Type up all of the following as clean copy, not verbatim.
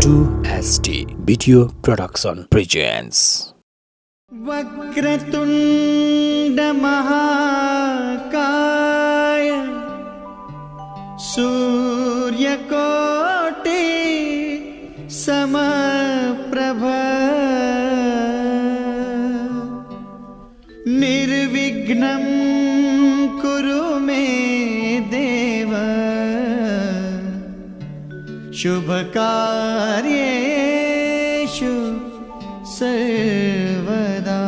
2ST Video Production presents वक्रतुण्ड महाकाय सूर्यकोटि समप्रभ निर्विघ्नं कुरु मे देव शुभकार्येषु सर्वदा।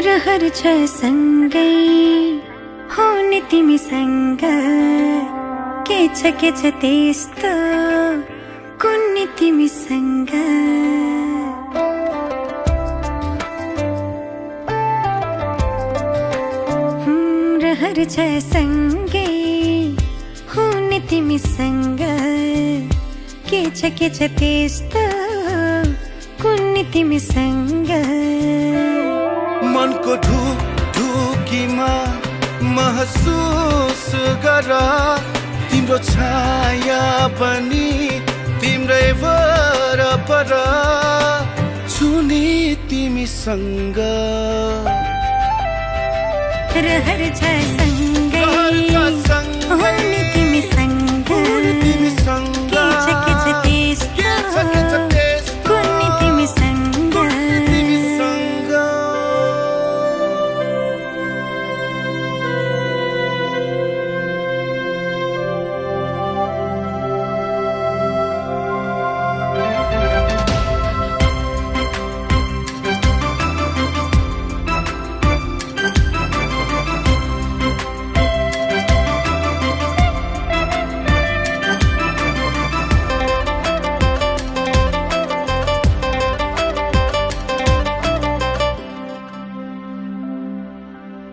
रहर छ सँगै हुने तिमीसँग के छ त्यस्तो कुन्नी तिमीसँग रहर छ सँगै हुने तिमीसँग के छ त्यस्तो कुन्नी तिमीसँग मनको ढुकीमा महसुस गर तिम्रो छाया पनि तिम्रै वरपर छुनी तिमीसँग रहर छ सँगै हुने तिमीसँग के छ त्यस्तो कुन्नी तिमीसँग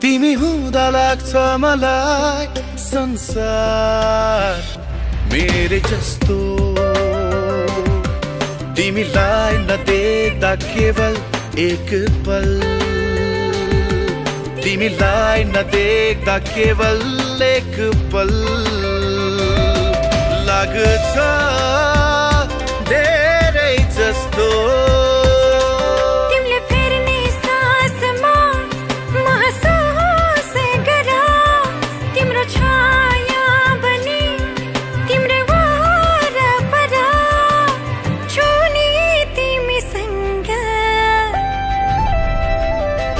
तिमी हुँदा लाग्छ मलाई संसार मेरे जस्तो तिमीलाई नदेख्दा केवल एक पल तिमीलाई नदेख्दा केवल एक पल लाग्छ धेरै जस्तो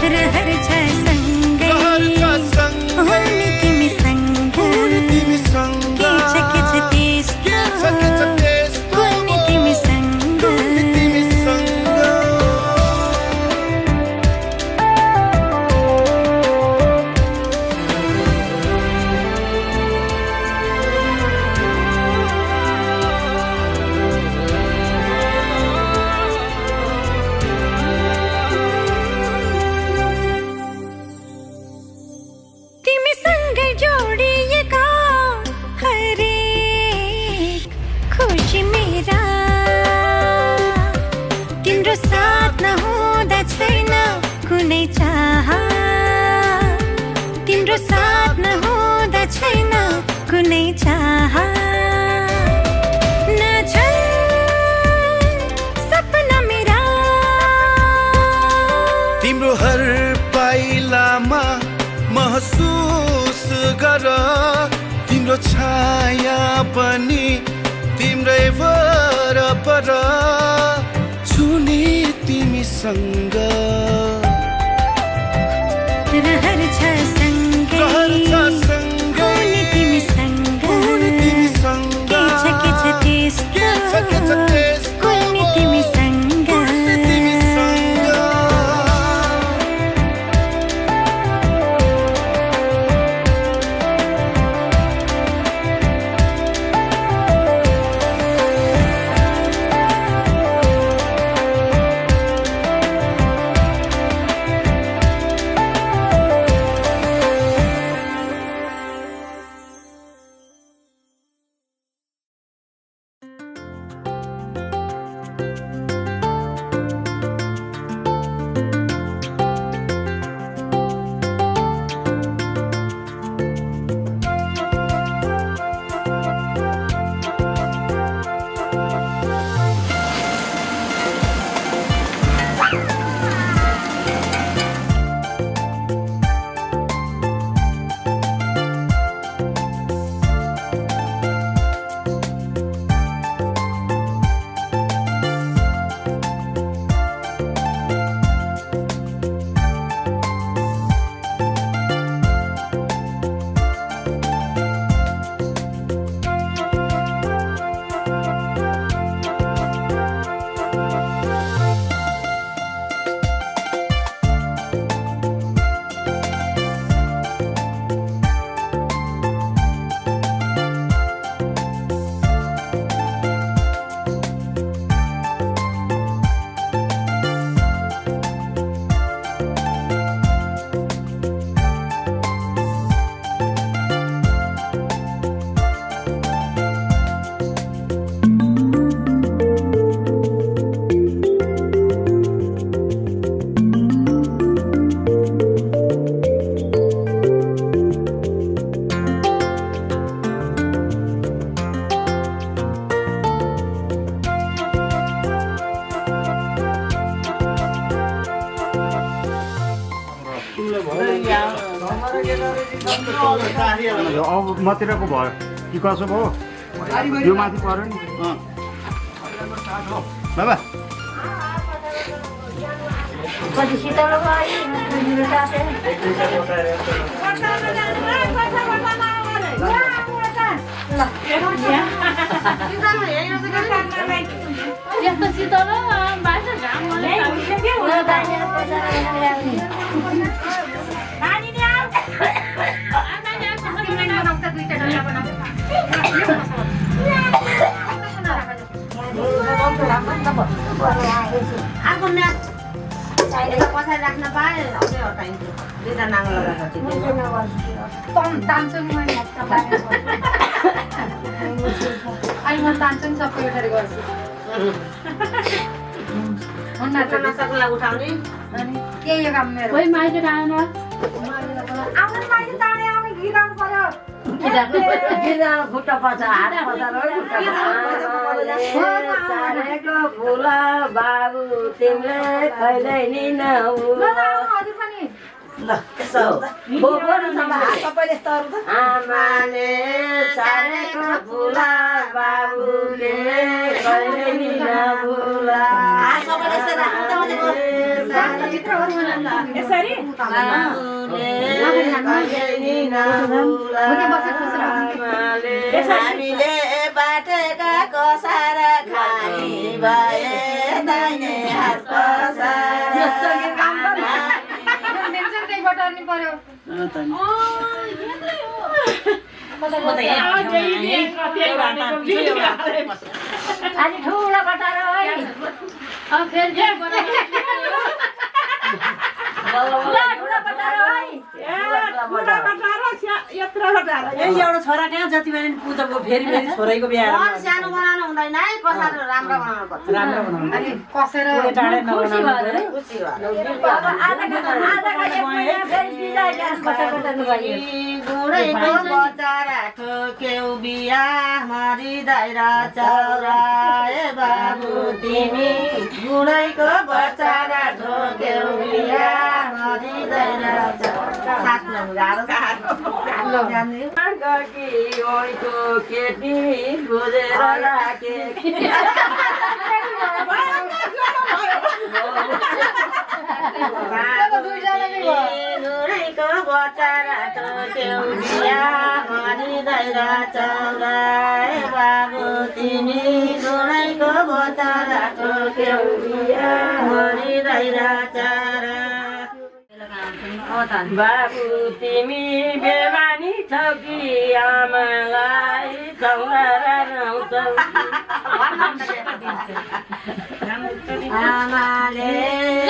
रहर छ सँगै हुने तिमीसँग के छ त्यस्तो कुन्नी तिमीसँग साथ नहुँदा छैन कुनै चाह तिम्रो साथ नहुँदा छैन कुनै चाह नछन् सपना मेरा तिम्रो हर पाइलामा महसुस गर तिम्रो छाया पनि तिम्रै वरपर छुनी तिमीसँग रहर छ सँगै हुने तिमीसँग के छ त्यस्तो कुन्नी तिमीसँग अब मतिरको भयो कि कसो भयो यो माथि पर्यो नि बाबा यस्तो शीतल बाहिर घाम पछाडि राख्न पाएँ हटाइन्छु दुईवटा नाङ्गो लगाएको अहिले म तान्छु नि सबै उठाएर गर्छु नसक्ला उठाउने के यो काम मेरो कोही माइती आएन आउनु माइती ताने आउने गीत आउनु पर्यो खुट्टा पर्छ हात चारेको फुल बाबु तिमीले कहिल्यै नि आमाले सारेको फुल बाबुले कहिल्यै नि नभुला हामीले बाटेका कसार खानी भए दाहिने हात बटार्नु पर्यो अनि ठुलो बटार एउटा छोरा कहाँ जति बेला पूजाको फेरि छोराको बिहा सानो बनाउनु हुँदैन है कसार राम्रो बनाउनु पर्छ राम्रो बनाउनु अनि कसेर गुडैको बचारा ठोक्यौ बिहा मरिँदैन चौरा ए बाबु तिमी गुडैको बचारा ठोक्यौ बिहा मरिँदैन केटी बुझेर राखे गुडैको बचारा ठोक्यौ बिहा मरिँदैन चौरा ए बाबु तिमी गुडैको बचारा ठोक्यौ बिहा मरिँदैन चौरा बाबु तिमी बेमानी छौ कि आमालाई आमाले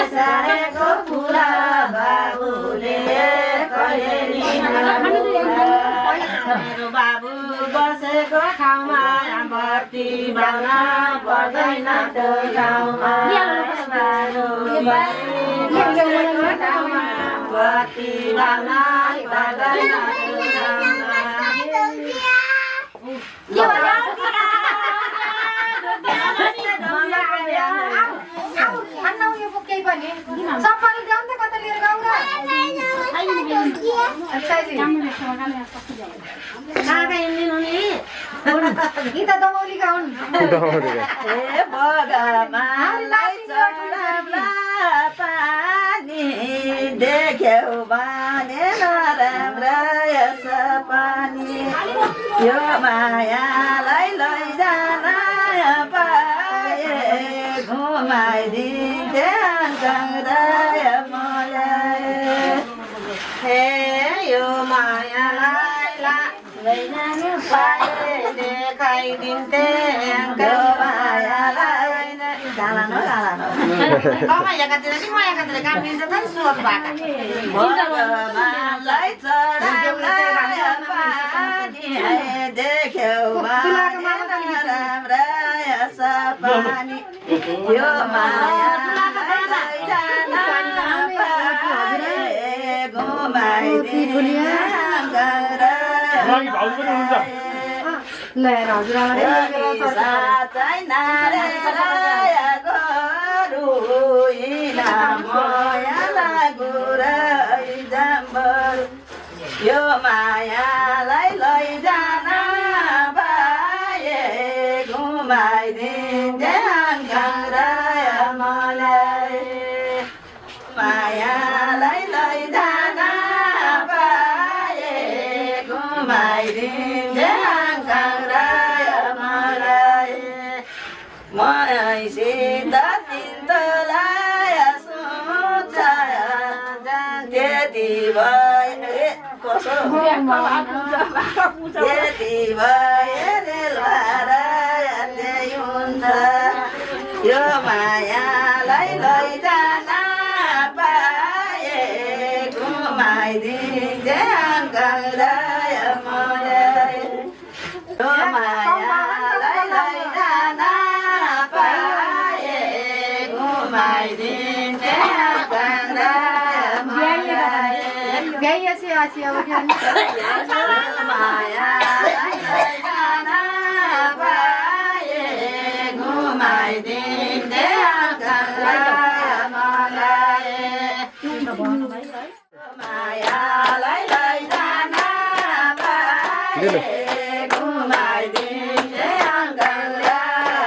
सारेको फुला बाबुले मेरो बाबु बसेको ठाउँमा बत्ती बाल्न पर्दैन त्यो ठाउँमा बसेको ठाउँमा बत्ती बाल्न पर्दैन सबैले ल्याउनु त कता लिएर गाउँ र गीता दमौलीका हुन् पानी देख्यौ भने नराम्रो यस पानी यो मायालाई लैजान पाए घुमाइदिन्थे हृदय मलाई हे यो मायालाई लैजान पाए देखाइदिन्थे मायालाई गालानो गालानो एकातिर कि म एकातिर काम दिन्छ त नि सोध भगवानलाई चढाउलाई पानी देख्यौ राम्रो यस पानी यो मायालाई लैजान पाए घुमाइदिने ल्याएर हजुरआमाले साथै नारायण गरु इना माया लागु र जम्बर यो मायालाई लैजान पाए घुमाइदिन्थे आङ्ग्राय मलाई मायालाई लैजान पाए घुमाइदिन्थे आङ्ग्राय मलाई मसित तिन्तलाई सोचाय त्यति भए कसो त्यति भए रेलभाडा हुन्छ यो मायालाई लैजान पाए घुमाइदिन्थे आङ्ग्राय मलाई यो मायालाई लैजान पाए घुमाइदिन्थे आङ्ग्राय मलाई मायालाई लैजान पाए घुमाइदिन्थे आङ्ग्राय मलाई मायालाई लैजान पाए घुमाइदिन्थे आङ्ग्राय मलाई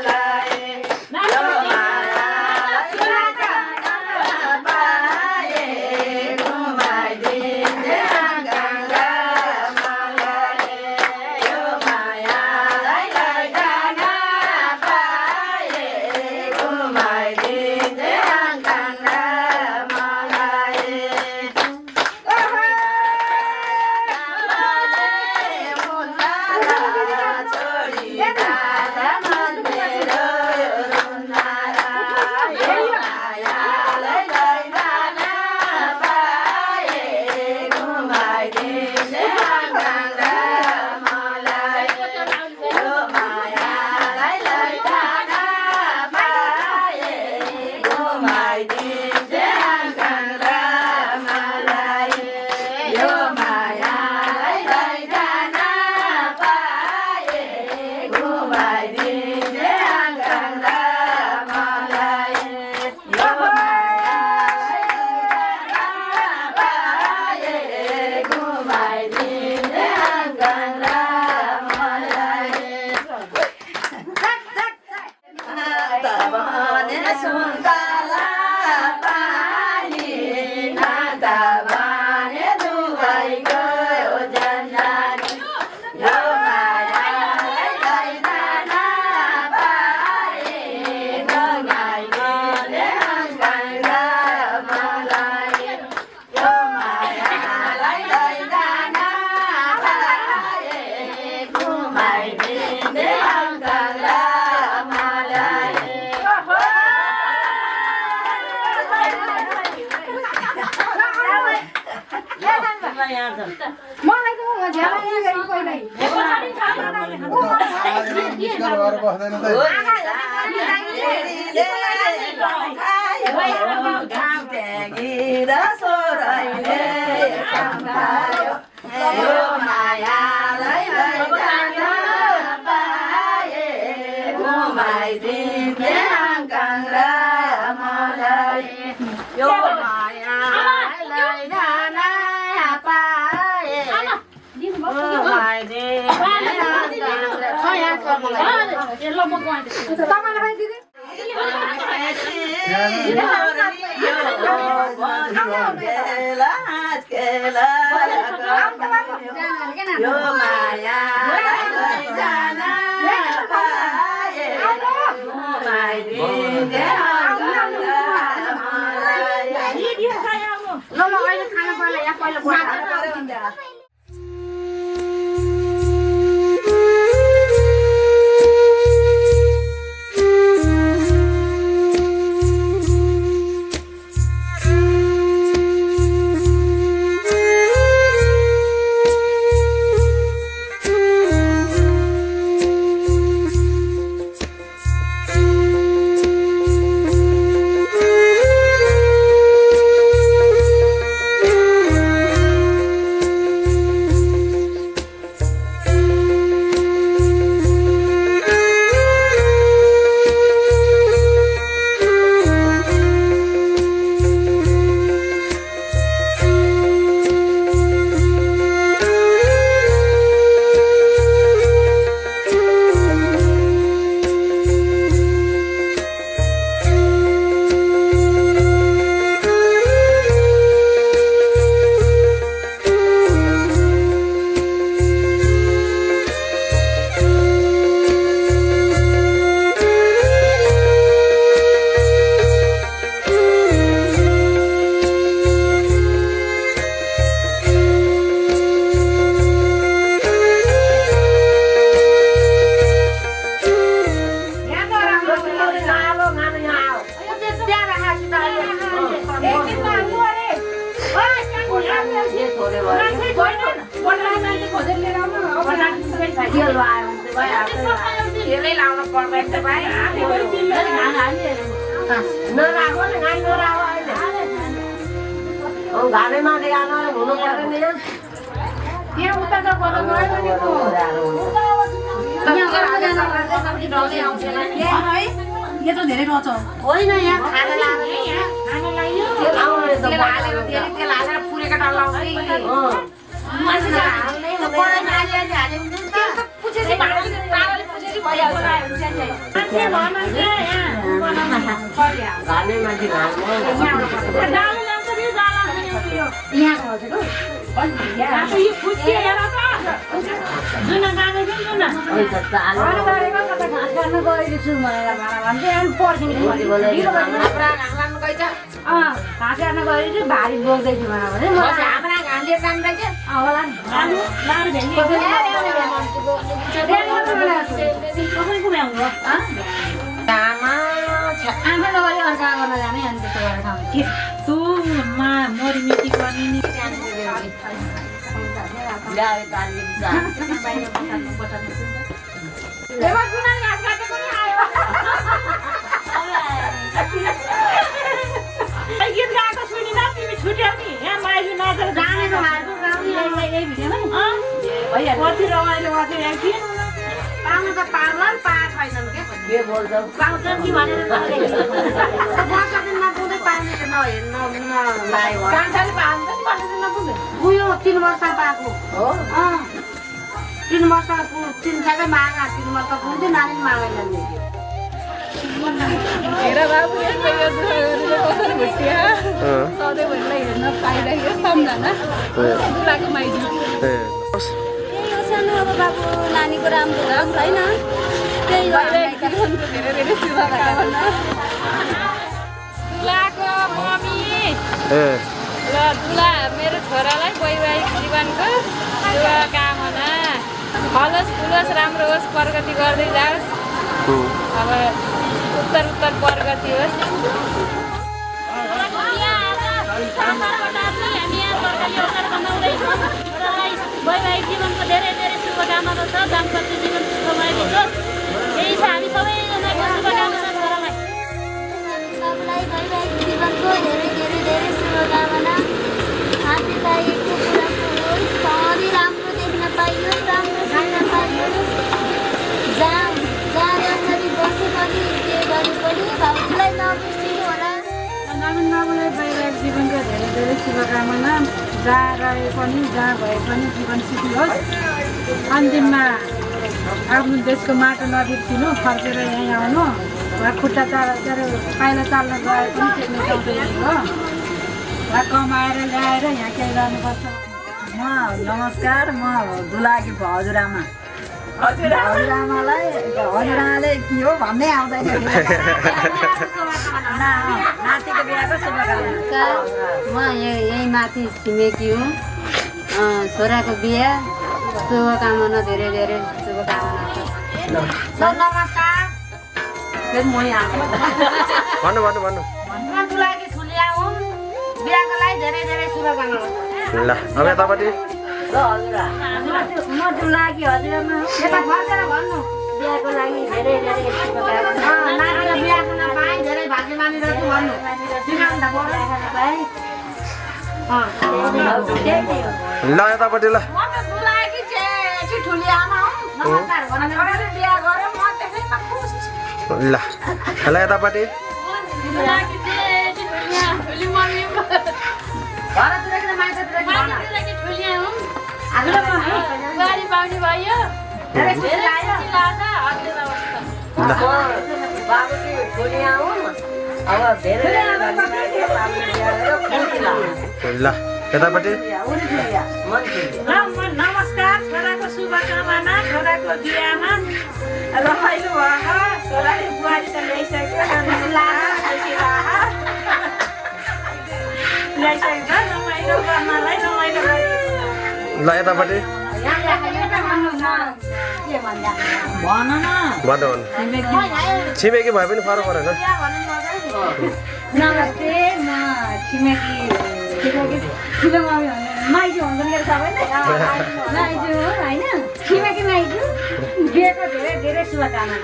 यो मायालाई लैजान पाए घुमाइदिन्थे आङ्ग्राय मलाई यो मायालाई लैजान पाए घुमाइदिन्थे आङ्ग्राय मलाई नै लाउनु पर्दैन भाइ नराखो न गाई नराखो अहिले घाँडैमा देखाउनु हुनु पर्दैन यहाँ उता त बल्ल गयो नि को यो त धेरै रच होइन यहाँ खाना लाएर तेल हालेर पुरेको डल्ला भारी बोक्दैछु भने हाम्रा घाँले जान्दैछ आमा नगरी अर्का गर्न जाने अनि त्यस्तो गरेर खाउने मरिमिटी गर्ने नि गीत गाएको सुनिन तिमी छुट्यौ नि यहाँ माइली नजर जानेको भएको यही भिडियोमा कति रमाइलो गर्थ्यो एकदिन पाउनु त पार्ला पाएको छैनन् के बोल्छौ पाउँछ कि भनेर नपुग्दै पाउने कान्छाले पाउँछ नि कसरी नपुग्यो उयो 3 वर्ष पाएको हो 3 वर्ष 3 सालै मागा 3 वर्ष पुग्थ्यो नानी मागैनन् हेर बाबु यस्तो यो दुःख गरेर कसरी भेटिया सधैँभरिलाई हेर्न पाइरहेको सम्झना दुलाको माइली सानो अब बाबु नानीको राम्रो होस् होइन त्यही हो जीवनको धेरै धेरै शुभकामना दुलाको मम्मी र दुला मेरो छोरालाई वैवाहिक जीवनको शुभकामना फलोस् फुलोस् राम्रो होस् प्रगति गर्दै जाओस् अब उत्तर प्रगति होस् वैवाहिक जीवनको धेरै धेरै शुभकामना छ दाम्पत्य जीवन सुखमय होस् यही छ हामी सबैजनाको शुभकामना छोरालाई सबलाई वैवाहिक जीवनको धेरै धेरै धेरै शुभकामना आशीर्वादको कुरा होस् सधैँ राम्रो देख्न पाइयोस् राम्रो खान पाइयोस् जहाँ जसरी बसे पनि के गरे पनि भाउजूलाई नबिर्सिनु होला नवीन बाबुलाई वैवाहिक जीवनको धेरै धेरै शुभकामना जहाँ रहे पनि जहाँ भए पनि जीवन सुखी होस् अन्तिममा आफ्नो देशको माटो नबिर्सिनु फर्केर यहीँ आउनु वा खुट्टा पाइला चाल्न गए पनि टेक्ने सक्दैन हो वा कमाएर ल्याएर यहाँ केही गर्नुपर्छ नमस्कार म दुलाकी हजुरआमा हजुरआमालाई हजुरआमाले के हो भन्दै आउँदैन नातिको बिहाको शुभकामना म यही माथि छिमेकी हुँ छोराको बिहा शुभकामना धेरै धेरै शुभकामना छ नमस्कार फेरि म यहाँ भन्नु म दुलाकी छुलिया हुँ बिहाको लागि धेरै धेरै शुभकामना ल अब यतापट्टि म दुलाकी हजुरआमा यता फर्केर भन्नु बिहाको लागि धेरै धेरै शुभकामना नानीको बिहा गर्न पाएँ धेरै भाग्य मानेर चाहिँ भन्नु सिकाउनु त पर्यो ल यतापट्टि ल म त दुलाकी चाहिँ ठुली आमा हुँ नमस्कार भनेर बिहा गरेँ म त्यसैमा खुसी छु ल यतापट्टि घरतिरको माइततिर गाडी पाउने भयो धेरै खुसी लाग्यो बाबुकी छोरी आउँ अब धेरै ल यतापट्टि नमस्कार छोराको शुभकामना छोराको बिहामा रमाइलो भयो छोराले बुहारी त ल्याइसक्यो ल्याइसकेको रमाइलो गर्नलाई रमाइलो ल यतापट्टि भन न भन्नु छिमेकी भए पनि फरक परेन नमस्ते म छिमेकी ठुलो मम्मी माइजू हुन्छ मेरो सबैले माइजू होइन छिमेकी माइजू बिहेको धेरै धेरै शुभकामना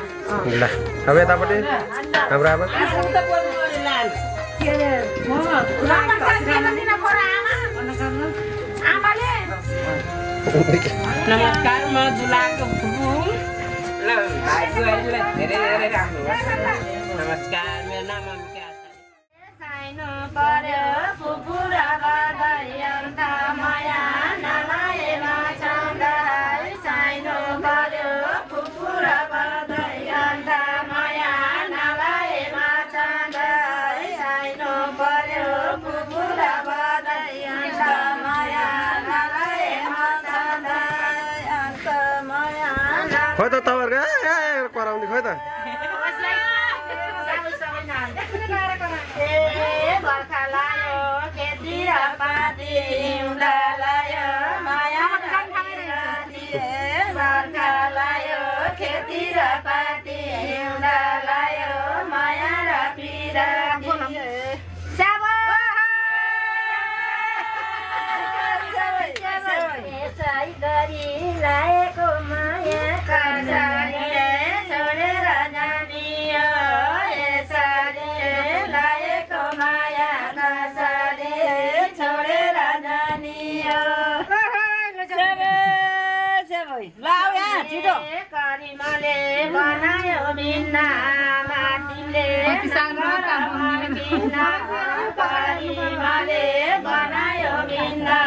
ल अब यतापट्टि हाम्रो आमा नमस्कार म जुलाको फुपू ल भाइको अहिले धेरै धेरै राम्रो नमस्कार मेरो नाम अमिका साइनो पर्यो फुपू र बधाई अन्त माया नलाएमा छँदै साइनो पर्यो फुपू र बधाई अन्त माया नलाएमा छँदै साइनो पर्यो फुपू र बधाई अन्त माया नलाएमा छँदै अन्त माया खोइ त तपाईँहरूको कराउने खोइ त बर्खा लायो खेती र पाती हिउँदा लायो माया बर्खा लायो खेती र पाती हिउँदा लायो माया र पिरा गरी लाएको माया छोडेर जानियो यसरी लाएको माया कसरी छोडेर जानियो करिमाले बनायो बिना माथिले करिमाले बनायो बिना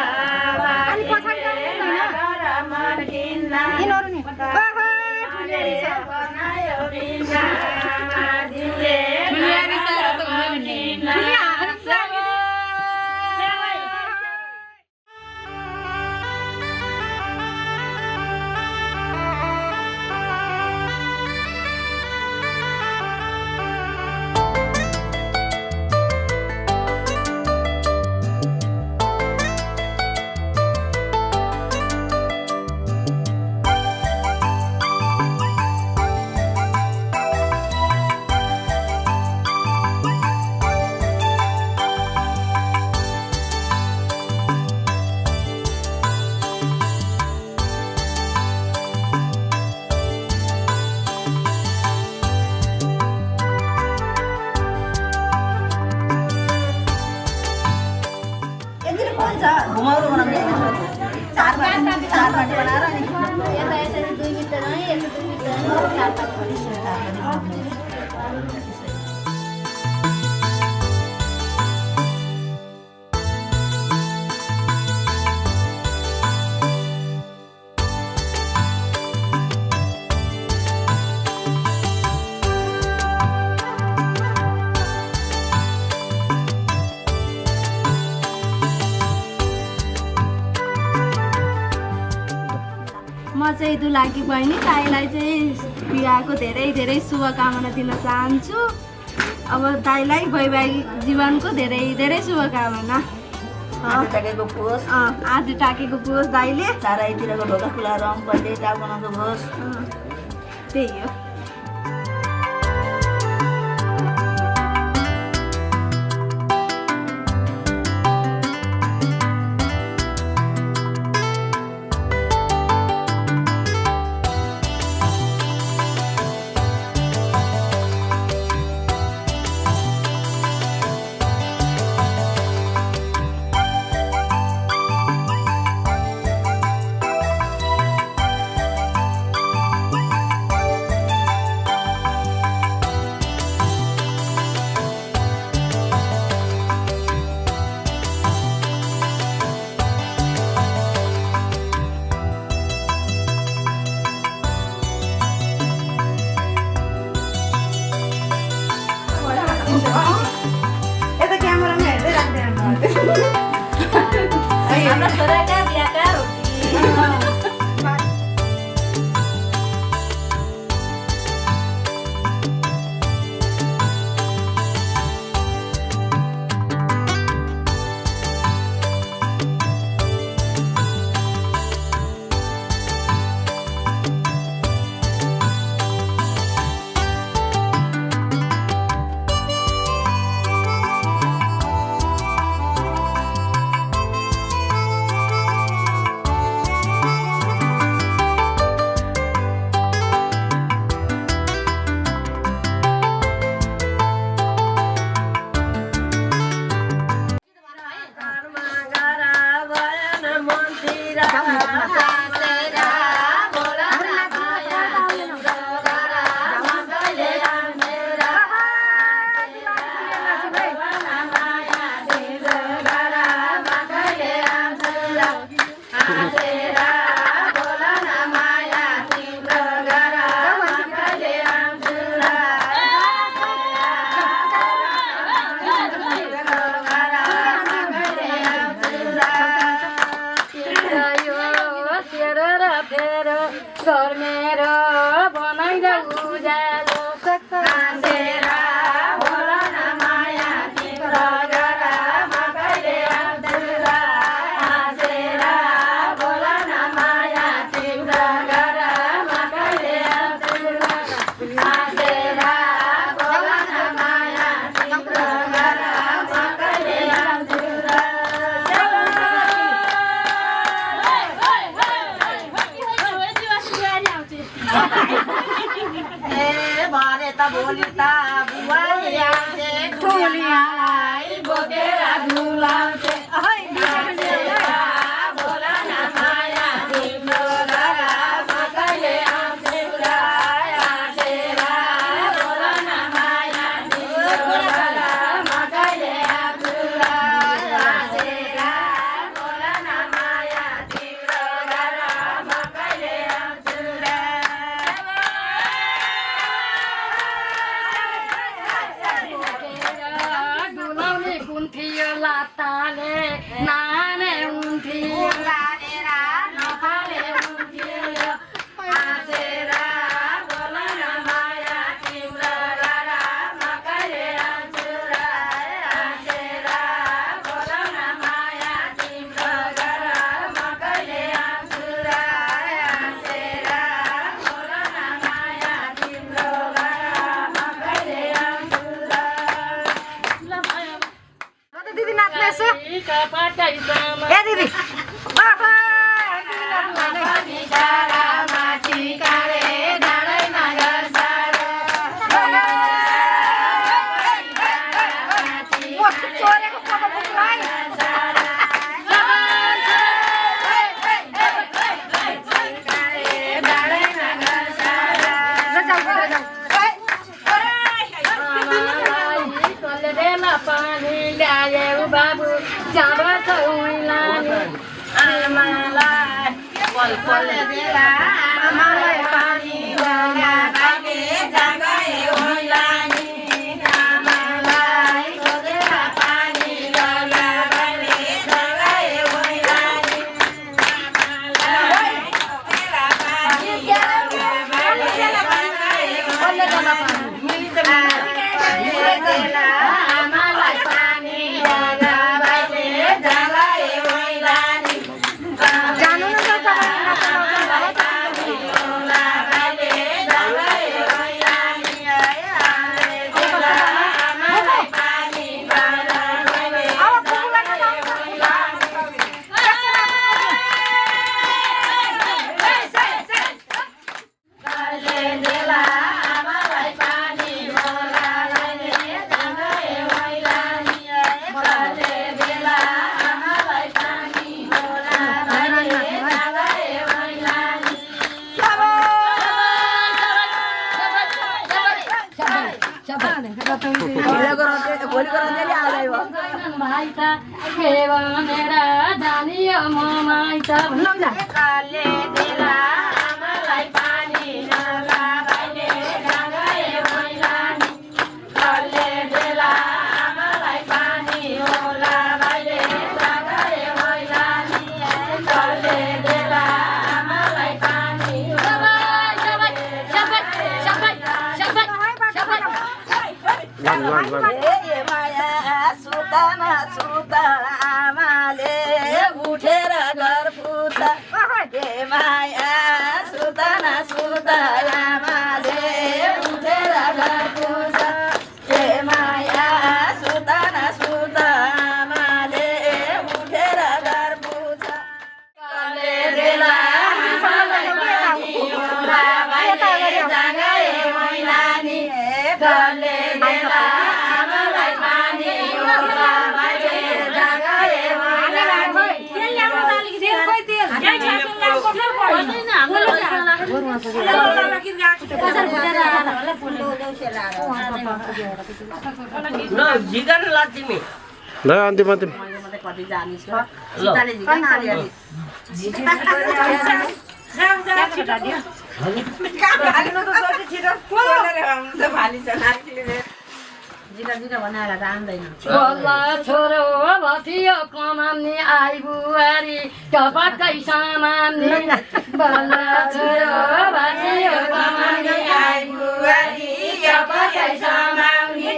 घुमाउरो बनाउने चार बाटी बनाएर अनि यता यसरी 2 मिटर है यता 2 मिटर है 4 बाटी म चाहिँ दुलाकी बहिनी दाइलाई चाहिँ बिहाको धेरै धेरै शुभकामना दिन चाहन्छु। अब दाइलाई वैवाहिक जीवनको धेरै धेरै शुभकामना। आधी टाकेको पुगोस् दाइले, चारैतिरको ढोका खुला रङ पर्दै टाउको होस्, त्यही हो। यता क्यामेरामा हेर्दै राख्दै हाम्रो छोराका बिहाका छैन उज्यालो हाँसेर बोल न माया तिम्रो घरमा कहिले आउँछु र हाँसेर बोल न माया तिम्रो घरमा कहिले आउँछु र हाँसेर बोल न माया तिम्रो घरमा कहिले आउँछु र भरे त भोलि त बुवाले आउँथे ठुलियालाई बोकेर झुलाउँथे बोल न माया तिम्रो घरमा कहिले आउँथे र हाँसेर बोल न माया तिम्रो घरमा कहिले आउँछु र हाँसेर बोल न माया तिम्रो घरमा कहिले आउँछु र डुलाउने कुन थियो लाताले नाने हुन्थ्यो लानेर नफाले हुन्थ्यो हाँसेर बोल न माया तिम्रो घरमा कहिले आउँछु र हाँसेर बोल न माया तिम्रो घरमा कहिले आउँछु र हाँसेर बोल न माया तिम्रो घरमा कहिले आउँछु र दिदी नाच्ने यसो ए दिदी पानी ल्यायो बाबु जाँबाट उइलाने आमालाई पल पल बेला आमालाई पानी बाबाले जागए ओइलानी आमालाई खोजेर पानी बाबाले जागए ओइलानी आमालाई खोजेर पानी बाबाले जागए ओइलानी आमालाई पानी बाबाले जागए ओइलानी जानु न त भाइ त के भनेर जानियो म माइत काले देला आमालाई पानी नगाबाइले जागए ओइलानी काले देला आमालाई पानी होला बाइले जागए ओइलानी काले देला आमालाई पानी ए माया सुताना सुता आमाले उठेर घर पुता ए माया सुताना सुता आमाले उठेर घर पुता ए माया सुताना सुता आमाले उठेर घर पुता काले देला आमालाई पानी होला बाइले जागए ओइलानी काले देला आमालाई पानी होला बाइले जागए ओइलानी ल अन्तिम अन्तिम छोरो भथियो कमान्ने आई बुहारी टपक्कै सामान्ने बल्ल छोरो भाँचियो कमाउने आइपुवारी पकाइ समाउने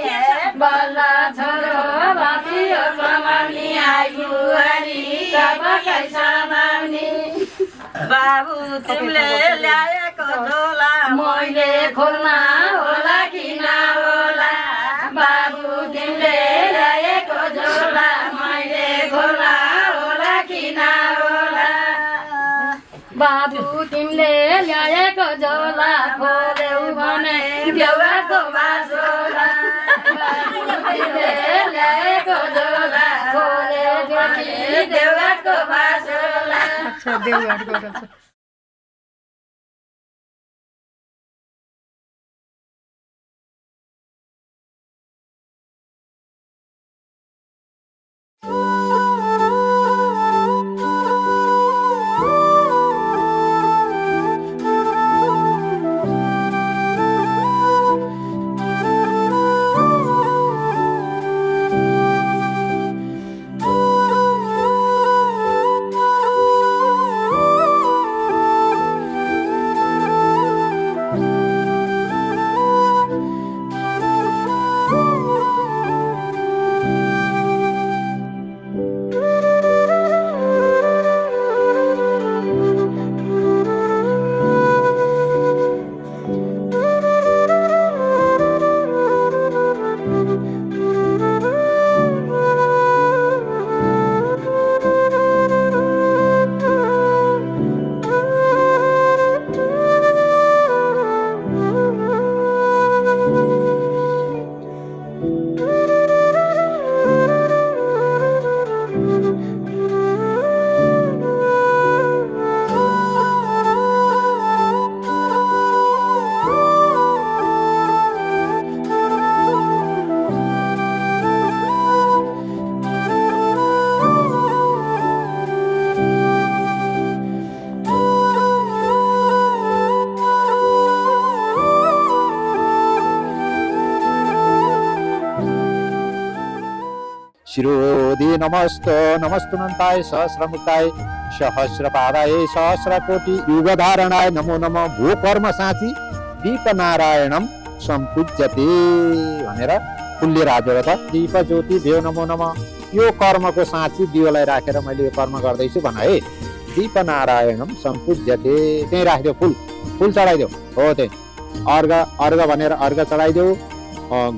बल्ल छोरो भाँचियो कमाउने आइपुवारी पकाइ समाउने बाबु तिमीले ल्याएको झोला मैले खोल्न होला कि नहोला बाबु तिमीले ल्याएको झोला मैले खोल्न होला कि नहोला बाबु तिमीले ल्याएको झोला खोल्यौ भने देउराको बासोला बाबु तिमीले ल्याएको झोला खोल्यौ भने देउराको बासोला शिरोधि नमस्तो नमस्तुनन्ताय सहस्रमुक्ताय सहस्रपादाय सहस्रकोटि युगधारणाय नमो नमः भूकर्म साँची दीपनारायणम सम्पूज्यते भनेर फुल्ले राजो त दीप ज्योति देव नमो नमः यो कर्मको साँची दियोलाई राखेर मैले यो कर्म गर्दैछु भन है दीपनारायणम सम्पूज्यते त्यही राखिदेऊ फुल चढाइदेऊ हो त्यही अर्घ भनेर अर्घ चढाइदेऊ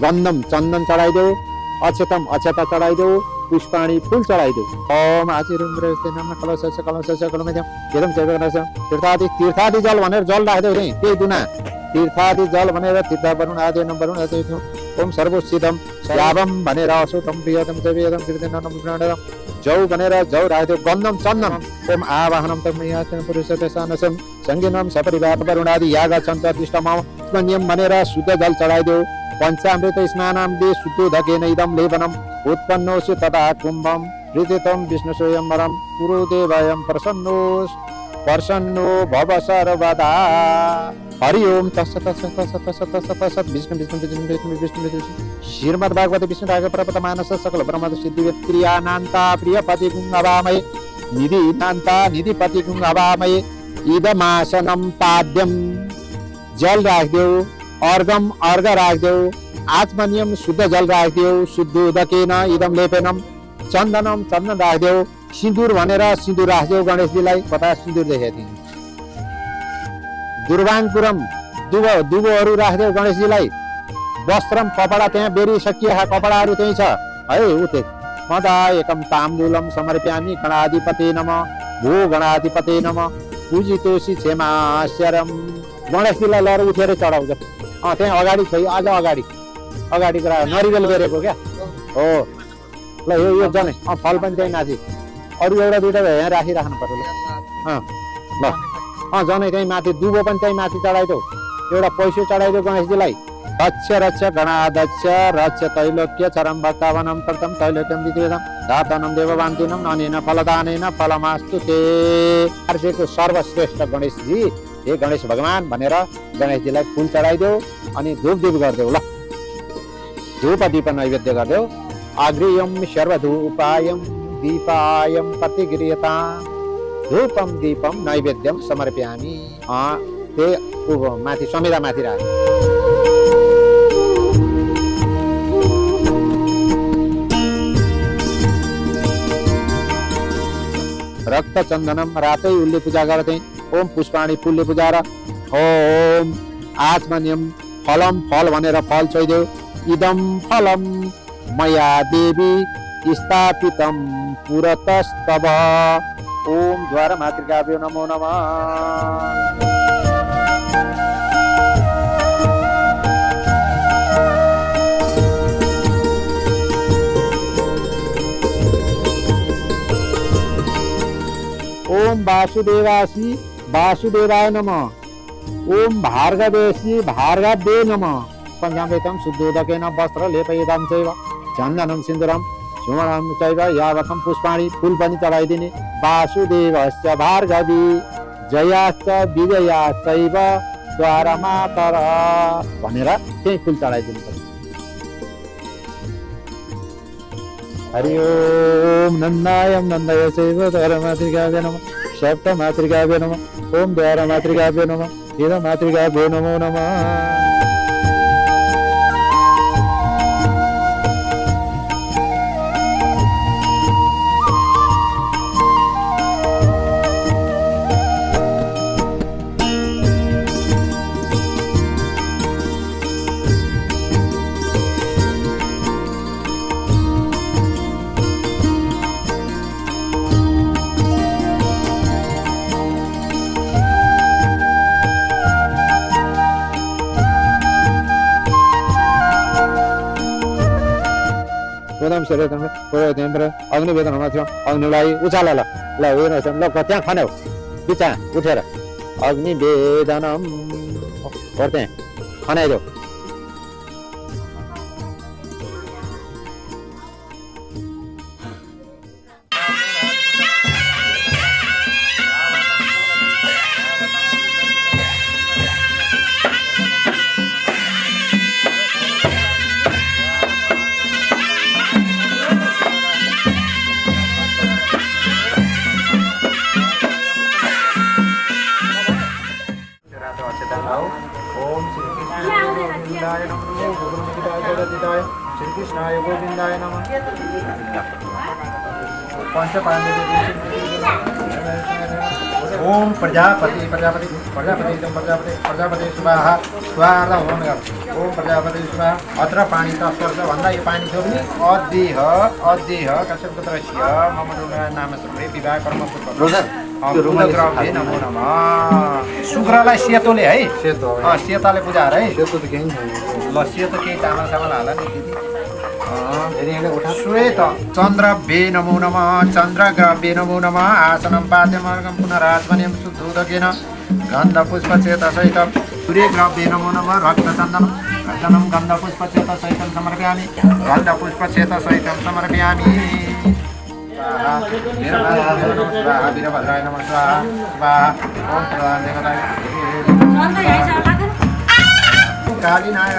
गन्धम चन्दन चढाइदेऊ अक्षतम अक्षता चढाइदेऊ पुष्पाणी फुल चढाइदेऊ ओम आचिरुम्ब्रस्ते नाम कलश कलश कलमध्यम एकदम चेतनस तीर्थादि जल भनेर जल राख्देऊ त्यही केही दुना तीर्थादि जल भनेर तीर्थ वरुण आदि वरुण आदि ओम सर्वसिद्धम यावम भनेर असुतम प्रियतम चेयतम कीर्तनम प्रणम जौ भनेर जौ राख्देऊ गन्धम चन्दन ओम आवाहनम तम याचन पुरुषते सानसम संगिनम सपरिवार वरुण आदि याग छन्त तिष्ठम स्मन्यम भनेर शुद्ध जल चढाइदेऊ पंचामृत स्नानाम्बे शुद्धोदकेन इदं लेपनम् उत्पन्नोऽसि तथा कुम्भं हृदितं विष्णुस्वयंवरं गुरुदेवायं प्रसन्नो भव सर्वदा हरि ओम तत्सत् विष्णु श्रीमद् भागवत विष्णु राग प्रपत मानस सकल ब्रह्म सिद्धि प्रियानान्ता प्रियपति गुंगवामये निधि नान्ता निधिपति गुंगवामये इदमासनं पाद्यम जल राख्देऊ अर्घ राख्देऊ आचमनियम शुद्ध जल राख्देऊ शुद्धोदकेन इदम लेपेनम चन्दनम चन्दन राख्देऊ सिन्दुर भनेर सिन्दुर राख्देऊ गणेशजीलाई कता सिन्दुर देखेको थिएँ दुर्वाङ्कुरम दुबोहरू राख्देऊ गणेशजीलाई वस्त्रम कपडा त्यहाँ बेरिसकिएका कपडाहरू त्यही छ है उते मदा एकम ताम्बूलम समर्प्यामि गणाधिपते नमः भो गणाधिपते नमः पूजितोषि क्षेमास्यरम गणेशजीलाई लएर उठेर चढाउँछ त्यहाँ अगाडि छ आज अगाडि कुरा नरिवल बेरेको क्या हो ल यो जनै फल पनि त्यही माथि अरू एउटा दुईटा यहाँ राखिराख्नु पर्यो ल जनै त्यही माथि दुबो पनि त्यही माथि चढाइदेऊ एउटा पैसो चढाइदेऊ गणेशजीलाई रक्ष गणाध्यक्ष रक्ष तैलोक्य चरम भक्तावनम प्रथम तैलोक्यम द्वितीयम दातनम देववान्तिनम अनेन फलदानेन फलमास्तु ते वर्षको सर्वश्रेष्ठ गणेशजी हे गणेश भगवान भनेर गणेशजीलाई फुल चढाइदेऊ अनि धूपदीप गरिदेऊ ल धूप दीप नैवेद्य गरिदेऊ आग्रियम सर्वधूपायम दीपायम प्रतिगृहता धूपम दीपम नैवेद्यम समर्पयामी। त्यो माथि समिधा माथि राख। रक्त चन्दनम रातै उनले पूजा गर्थे। ओम पुष्पाणी फुलले पूजा र ओम आत्मनियम फलम फल भनेर फल छोइदेऊ। इदम फलम मया देवी स्थापितम पुरतस्तव। ओम द्वार मातृकाभ्यो नमो नमः। ओम वासुदेवासी वासुदेवाय नमः। ओम भार्गवेशी भार्गवे नमः। पञ्चामृतं शुद्धोदकेन वस्त्र लेपयितं चैव चन्दनं सिन्दूरं सुवर्णं चैव यावतं पुष्पाणि फुल पनि चढाइदिने। वासुदेवस्य भार्गवी जयाश्च विजयाश्चैव द्वारमातर भनेर त्यही फुल चढाइदिनु पर्छ। हरि ओम नन्दायम नन्दयसेव द्वारमातृकाभ्यो नमः। सप्तमातृकाभ्यो नमः। ओम द्वारमातृकाभ्यो नमः। मातृकाभ्यो नमो नमः। अग्निवेदनमा थियो अग्निलाई उचाल ल त्यहाँ खन्यौ बिचा उठेर अग्निवेदनम त्यहाँ खनाइदेऊ। श्रीकृष्णाय गोविंदाय नमः। ओम प्रजापति प्रजापति प्रजापति प्रजापति प्रजापति स्वाहा स्वाहा होम गर। ओम प्रजापति स्वाहा। अत्र पानी तस्पर्श भन्दा यो पानी छोड्ने अद्देह कश्यप पुत्रस्य मम नाम सर्वे विवाह कर्म रुद्रग्रहे नमो नमः। शुक्रलाई सेतोले है सेताले पूजा है। सेतो त केही छैन ल सेतो केही चामल सामल हाल नि दिदी। श्वेत चन्द्रभ्ये नमो नमः। चन्द्रग्रभ्ये नमो नमः। आसनं पाद्यमार्गं पुनरात्मनियं शुद्धोदकेन गन्धपुष्पचेतसहितं सूर्यग्रभ्ये नमो नमः। रक्तचन्दनं गन्धपुष्पचेतसहितं समर्पयामि। गन्धपुष्पचेतसहितं समर्पयामि। वीरभद्राय नमः स्वाहा स्वाहा। ओम प्रधान देवताय कालीनाय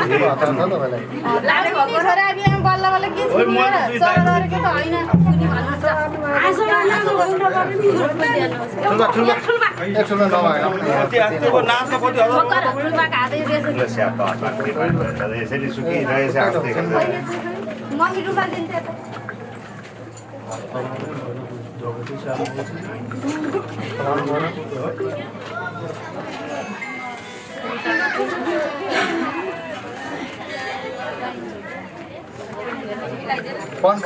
लाडे भएको छोरा बिहान बल्ल बल्ल के चलाएर के त होइन यसरी सुकिरहेछ हात देखेर म रुपा दिन्थे त कौन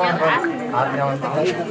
हाथ में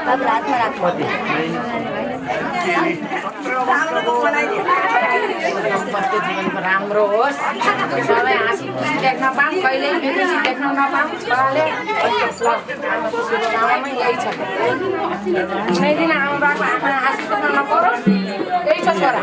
अब रातमा राख्नु दाम्पत्य जीवनको राम्रो होस् सबै हाँसी खुसी देख्न पाऊँ कहिल्यै विदेशी देख्न नपाऊँ छोराले शुभकामनामै यही छ कुनै दिन आमाबाको आँखा हाँसी देख्न नपरोस् यही छ छोरा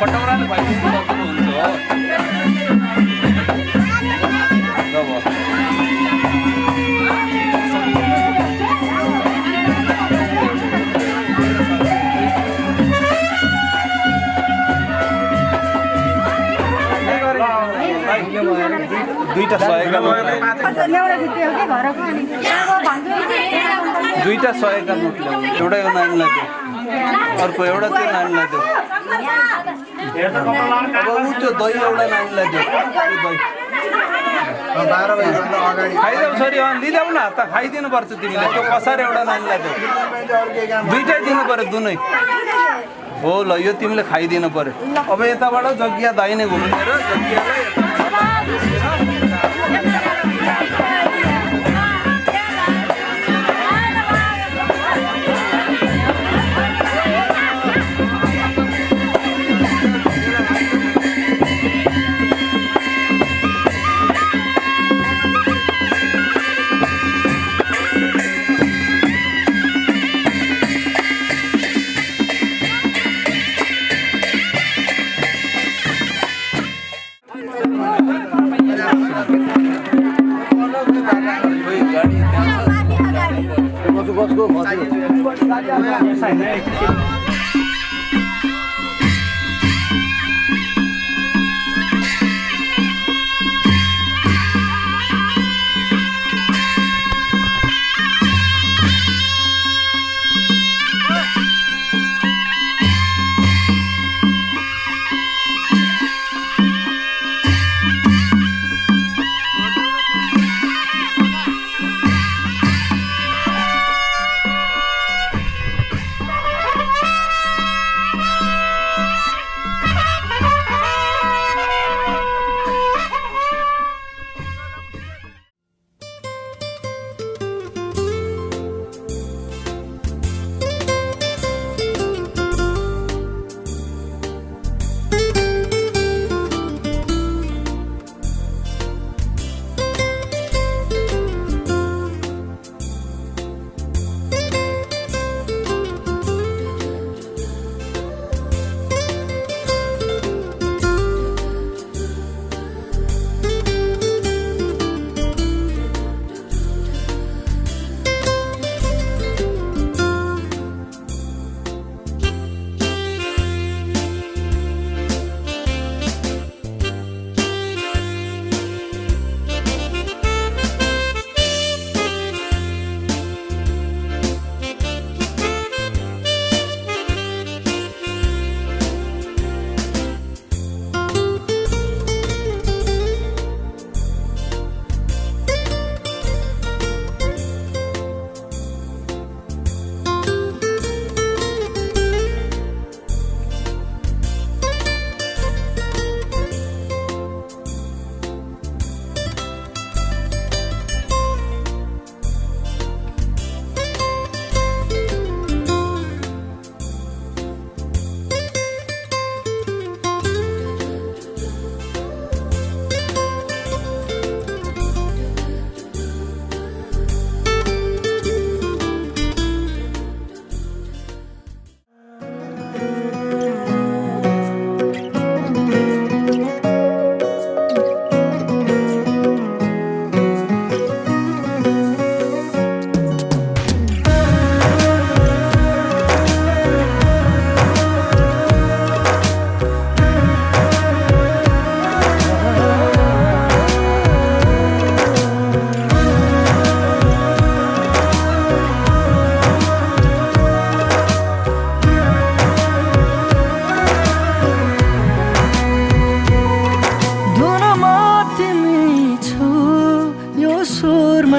पटौराले भइदिनु सक्नुहुन्छ हो दुईटा सयका दुईटा सयका नोट ल्याउनु एउटा यो नानीलाई दियो अर्को एउटा त्यो नानीलाई दियो अब ऊ त्यो दही एउटा नानीलाई दियो खाइदेऊ छोरी लिदेऊ न त खाइदिनुपर्छ तिमीले त्यो कसार एउटा नानीलाई दियो दुईटै दिनु पर्यो दुनै हो ल यो तिमीले खाइदिनु पर्यो अब यताबाट जग्गिया दाहिने घुमेर जग्गियालाई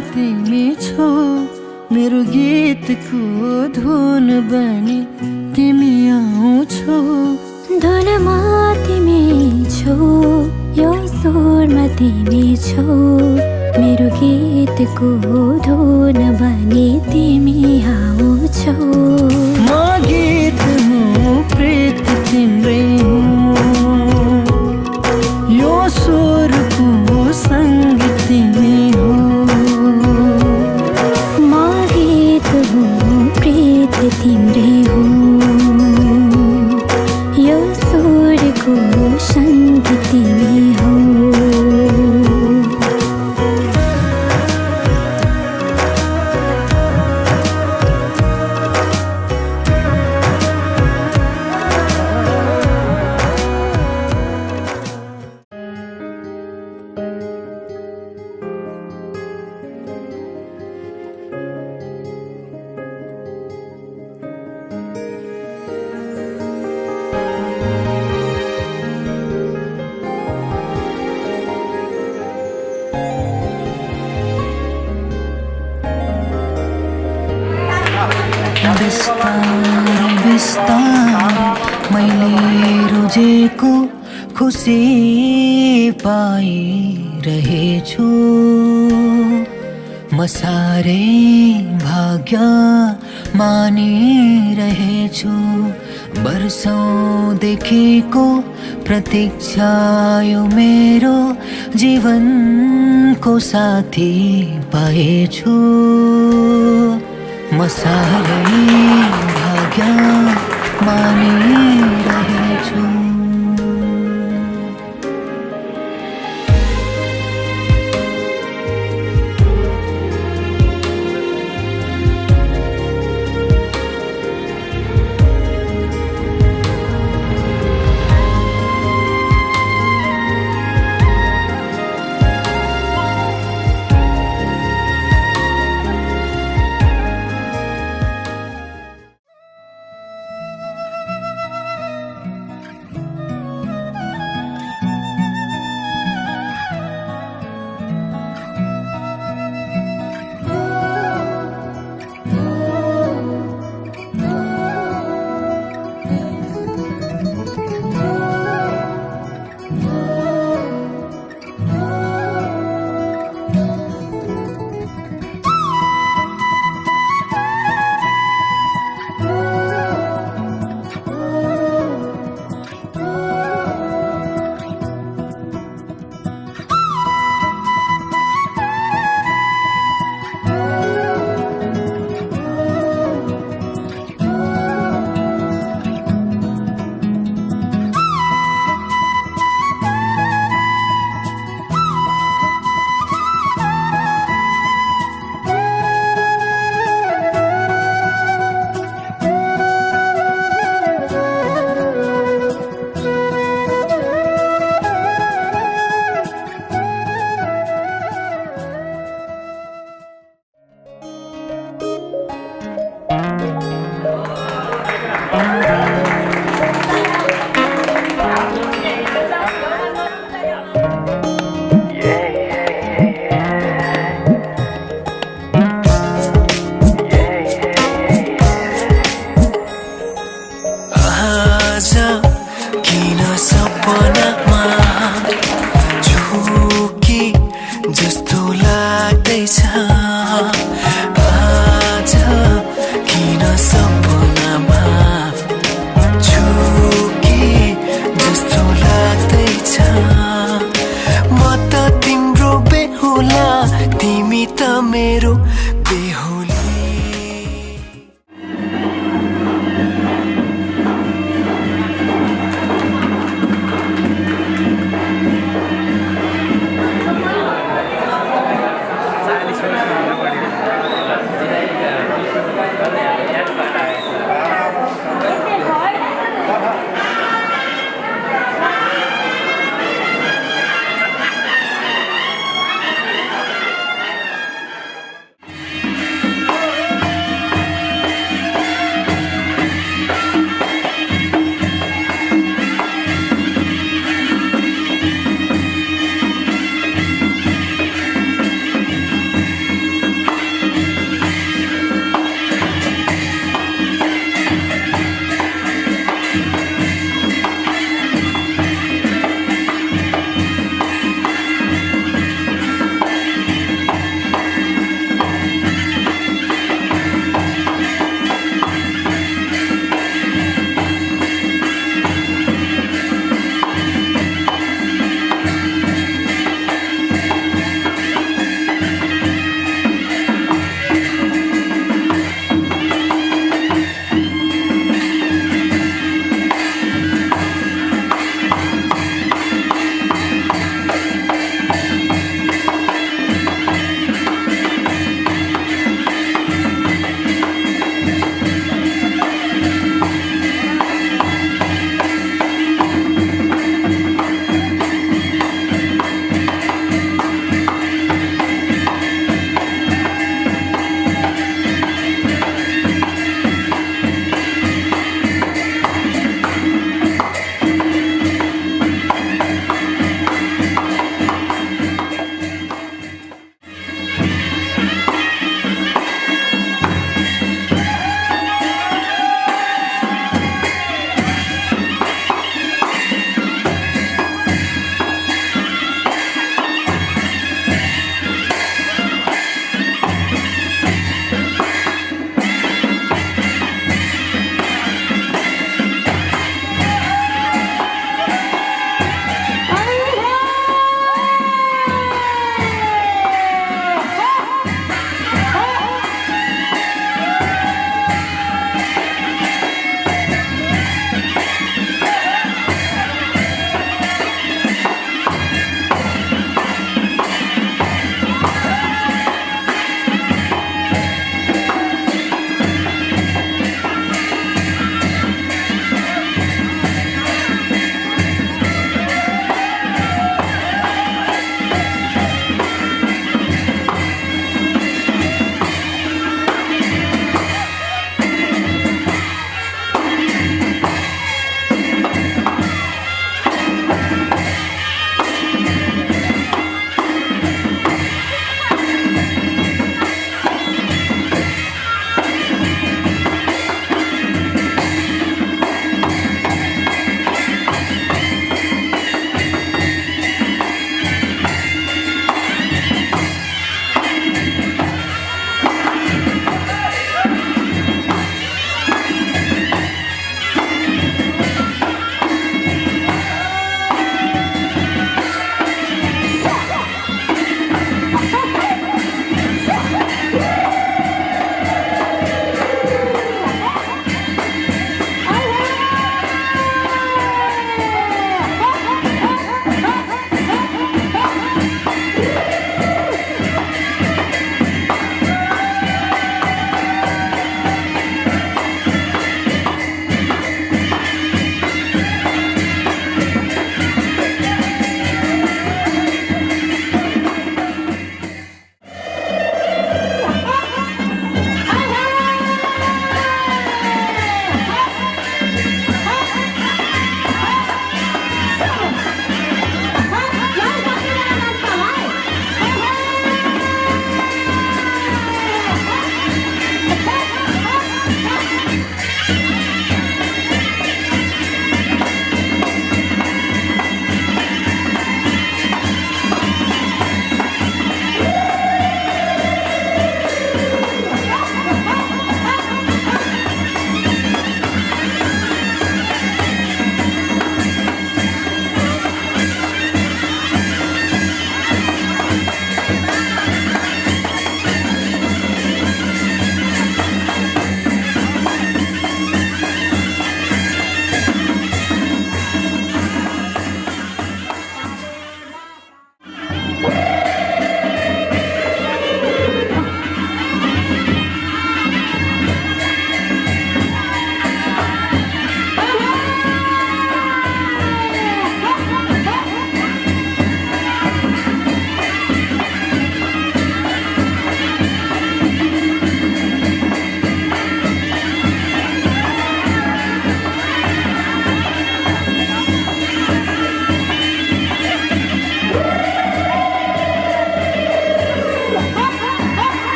तिमी छौ मेरो गीतको धुन बनी तिमी आउँछौ धुनमा तिमी छौ यो स्वरमा तिमी छौ मेरो गीतको धुन बनी तिमी आउँछौ म गीत हुँ प्रीत तिम्रै हुँ यो स्वरको सङ्गीत तिमी हो म गीत बिस्तारै बिस्तारै मैले रोजेको खुसी पाइरहेछु म साह्रै भाग्य मानिरहेछु वर्षौंदेखिको प्रतीक्षा यो मेरो जीवनको साथी पाएछु म साह्रै भाग्य मानिरहेछु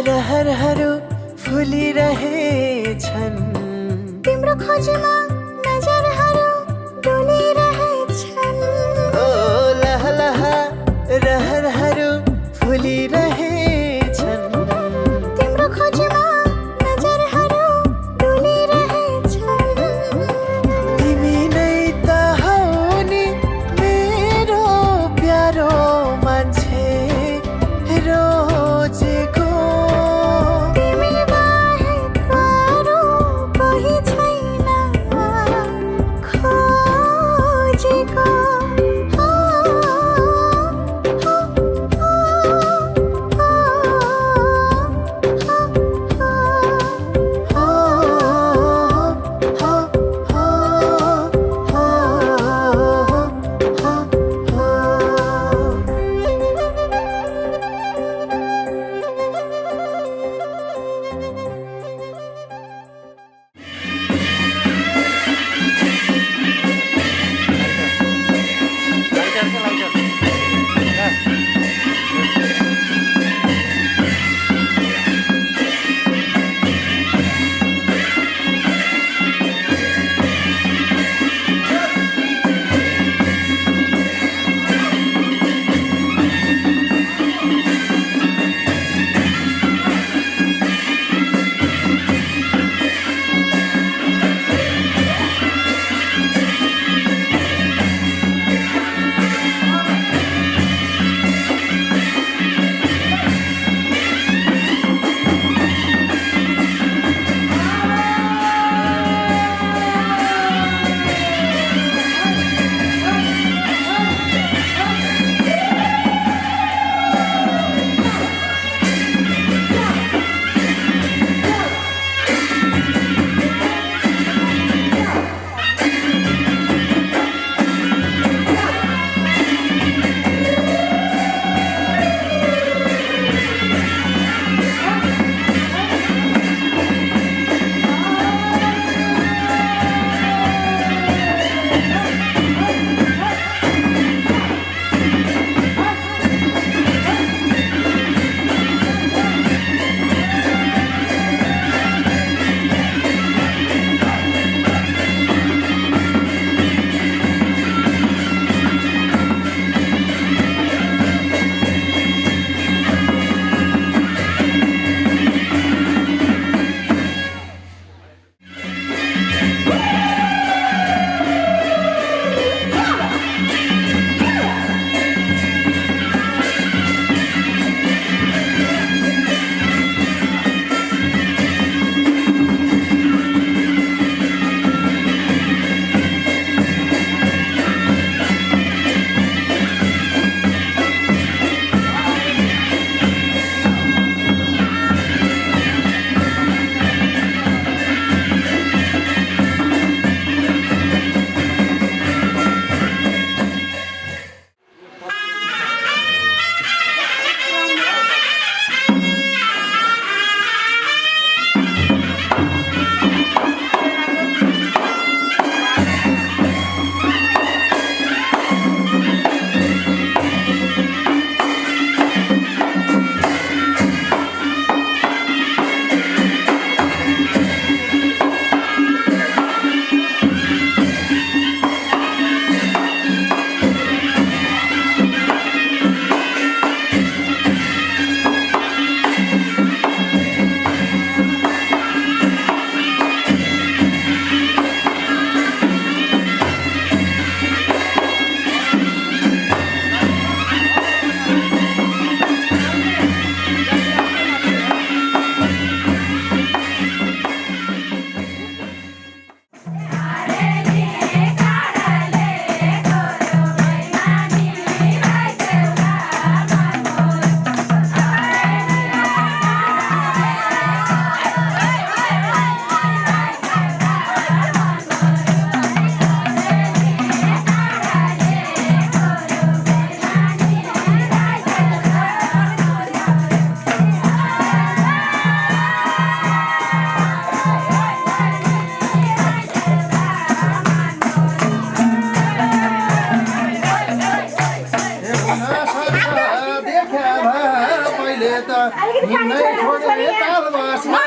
रहरहरू फुलिरहेछन् तिम्रो खोजीमा नजरहरू डुलिरहेछन् ओ लह लह रहरहरू फुलिरहेछन् तिम्रो खोजीमा नजरहरू डुलिरहेछन् तिमी नै त हौ नि मेरो प्यारो मान्छे रोजेको तिमी बाहेक अरू कोही छैन हिँड्दै छोडे ताल बसमा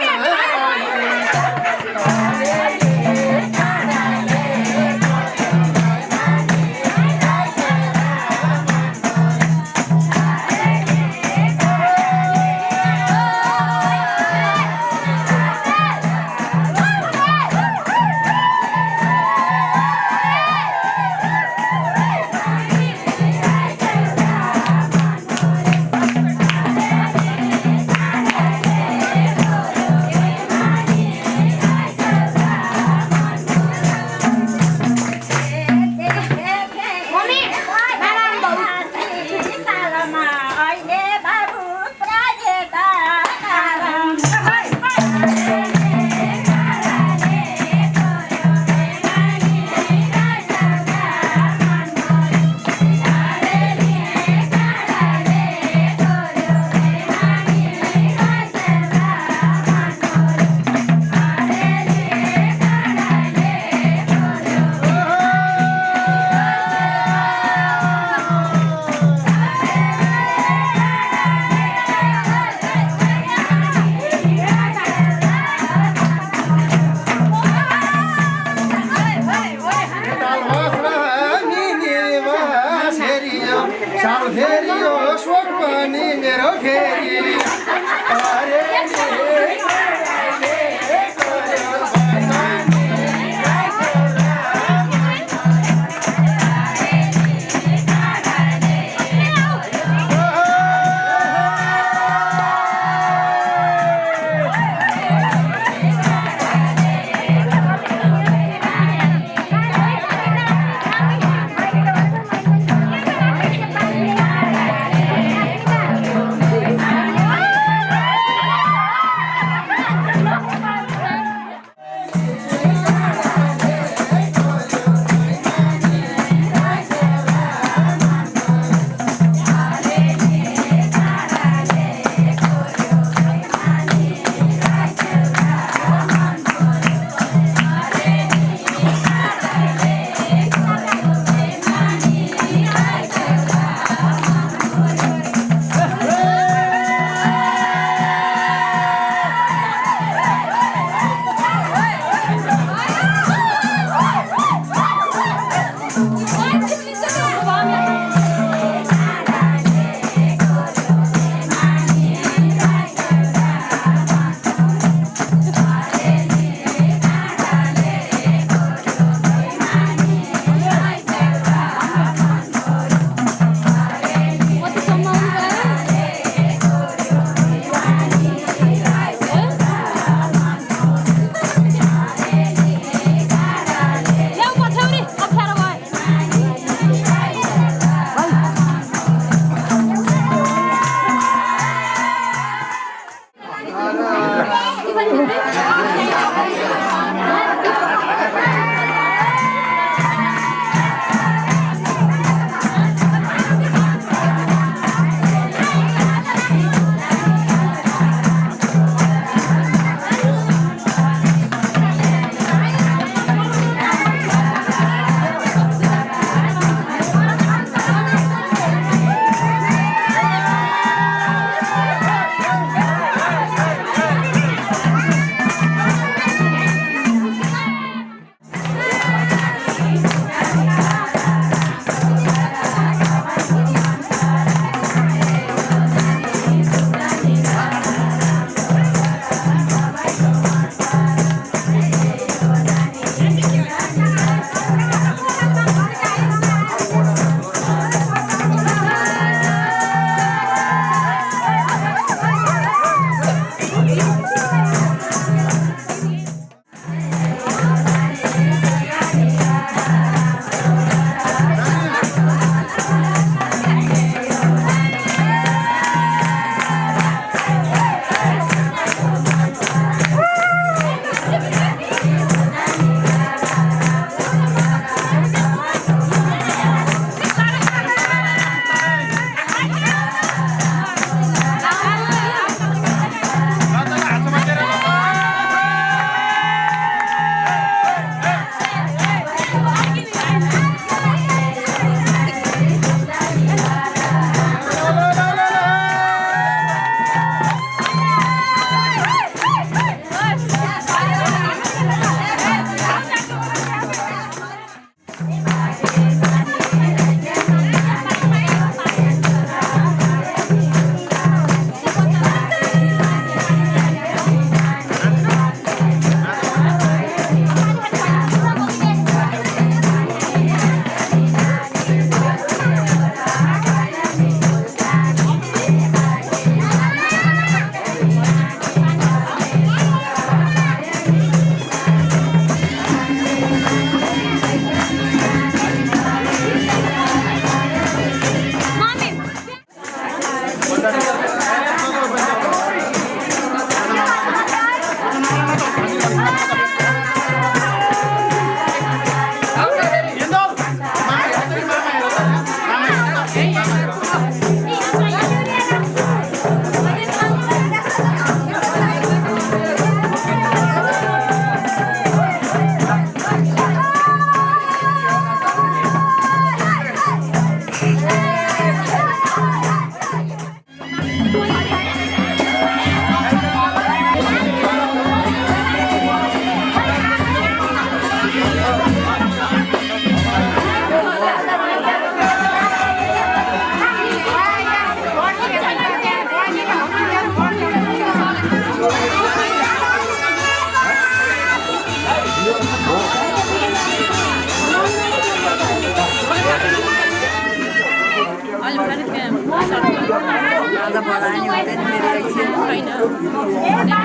भगानी हुँदैन फेरि एकछिन छैन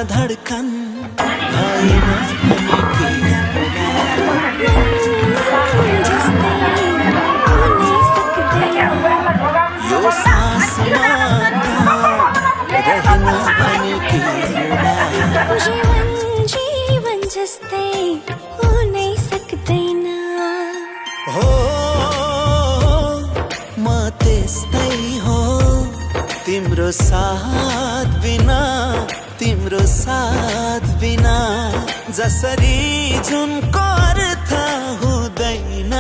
धडकन यो सासमा रहना भनेकी जीवन जीवन जस्तै हुनै सक्दैन हो म त्यस्तै हो तिम्रो साथ बिना तिम्रो साथ बिना जसरी जुनको अर्थ हुँदैन